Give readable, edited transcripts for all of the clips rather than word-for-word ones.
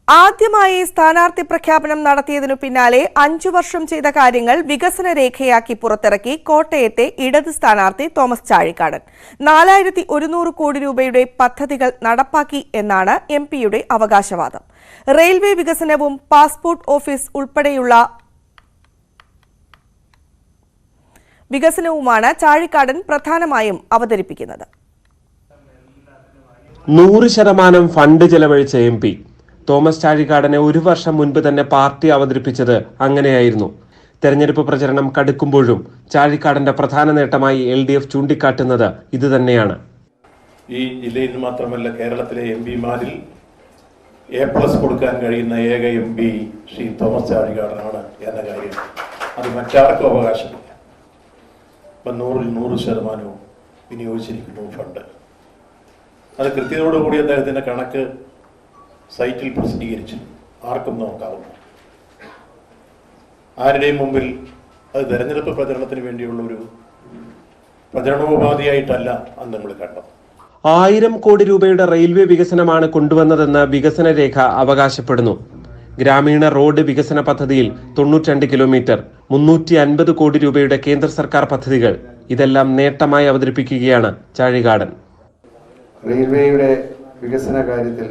ആദ്യമായി സ്ഥാനാർത്ഥി പ്രഖ്യാപനം നടത്തിയതിനു പിന്നാലെ 5 വർഷം ചെയ്ത കാര്യങ്ങൾ വികസന രേഖയാക്കി പുറത്തിറക്കി കോട്ടയത്തെ ഇടത് സ്ഥാനാർത്ഥി തോമസ് ചാഴിക്കാടൻ. 4100 കോടി രൂപയുടെ പദ്ധതികൾ നടപ്പാക്കി എന്നാണ് എംപിയുടെ അവകാശവാദം. റെയിൽവേ വികസനവും പാസ്പോർട്ട് ഓഫീസ് ഉൾപ്പെടെയുള്ള വികസനവുമാണ് ചാഴിക്കാടൻ പ്രധാനമായും അവതരിപ്പിക്കുന്നത്. 100% ഫണ്ട് ചെലവഴിച്ച എംപി തോമസ് ചാഴിക്കാടനെ 1 വർഷം മുൻപ് തന്നെ പാർട്ടി അവതരിപ്പിച്ചത് അങ്ങനെയായിരുന്നു. തെരഞ്ഞെടുപ്പ് പ്രചരണം കടുക്കുമ്പോഴും ചാഴിക്കാടന്റെ പ്രധാന നേട്ടമായി LDF ചൂണ്ടിക്കാട്ടുന്നത് ഇതുതന്നെയാണ്. ഈ ജില്ലയിൽ മാത്രമല്ല കേരളത്തിലെ എംപിമാരിൽ A+ കൊടുക്കാൻ കഴിയുന്ന ഏക MP ശ്രീ തോമസ് ചാഴിക്കാടനാണ് എന്ന കാര്യം അത് മറ്റാർക്കും അവകാശമില്ല. 100% വിനിയോഗിച്ചിരിക്കുന്നു ഫണ്ട്. അത് കൃത്യതയോടുകൂടി അദ്ദേഹത്തിന്റെ കണക്ക് സൈറ്റിൽ പ്രസിദ്ധീകരിച്ചു ആർക്കും നോക്കാവുന്നു. ആരുടെയും മുമ്പിൽ അത് തെരഞ്ഞെടുപ്പ് പ്രചരണത്തിന് വേണ്ടിയുള്ള ഒരു പ്രചരണോപാധിയായിട്ടല്ല അന്ന് നമ്മൾ കണ്ടത്. 1000 കോടി രൂപയുടെ റെയിൽവേ വികസനമാണ് കൊണ്ടുവന്നതെന്ന് വികസന രേഖ അവകാശപ്പെടുന്നു. ഗ്രാമീണ റോഡ് വികസന പദ്ധതിയിൽ 92 കിലോമീറ്റർ, 350 കോടി രൂപയുടെ കേന്ദ്ര സർക്കാർ പദ്ധതികൾ, ഇതെല്ലാം നേട്ടമായി അവതരിപ്പിക്കുകയാണ് ചാഴിക്കാടൻ. റെയിൽവേയുടെ വികസന കാര്യത്തിൽ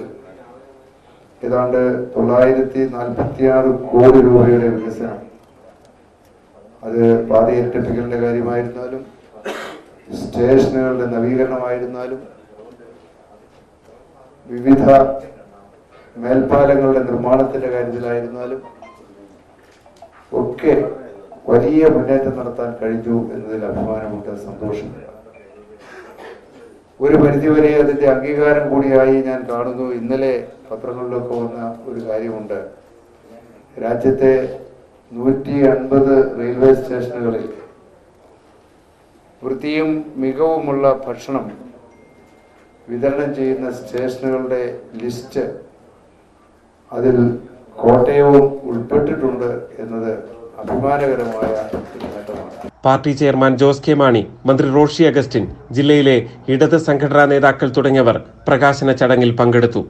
ഏതാണ്ട് 946 കോടി രൂപയുടെ വികസനം, അത് പാത ഇരട്ടിപ്പിക്കലിന്റെ കാര്യമായിരുന്നാലും സ്റ്റേഷനുകളുടെ നവീകരണമായിരുന്നാലും വിവിധ മേൽപ്പാലങ്ങളുടെ നിർമ്മാണത്തിന്റെ കാര്യത്തിലായിരുന്നാലും ഒക്കെ വലിയ മുന്നേറ്റം നടത്താൻ കഴിഞ്ഞു എന്നതിൽ അഭിമാനമുണ്ട്, സന്തോഷമുണ്ട്. ഒരു പരിധിവരെ അതിന്റെ അംഗീകാരം കൂടിയായി ഞാൻ കാണുന്നു. ഇന്നലെ പത്രങ്ങളിലൊക്കെ വന്ന ഒരു കാര്യമുണ്ട്. രാജ്യത്തെ 150 റെയിൽവേ സ്റ്റേഷനുകളിൽ വൃത്തിയും മികവുമുള്ള ഭക്ഷണം വിതരണം ചെയ്യുന്ന സ്റ്റേഷനുകളുടെ ലിസ്റ്റ് അതിൽ കോട്ടയവും ഉൾപ്പെട്ടിട്ടുണ്ട് എന്നത് അഭിമാനകരമായ ഒരു നേട്ടമാണ്. Party chairman Jose K Mani, മന്ത്രി റോഷി അഗസ്റ്റിൻ, ജില്ലയിലെ ഇടത് സംഘടനാ നേതാക്കൾ തുടങ്ങിയവർ പ്രകാശന ചടങ്ങിൽ പങ്കെടുത്തു.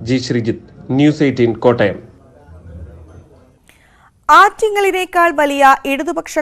ജി ശ്രീജിത്ത്, ന്യൂസ് 18 കോട്ടയം. ആറ്റിങ്ങലിനേക്കാൾ വലിയ ഇടതുപക്ഷ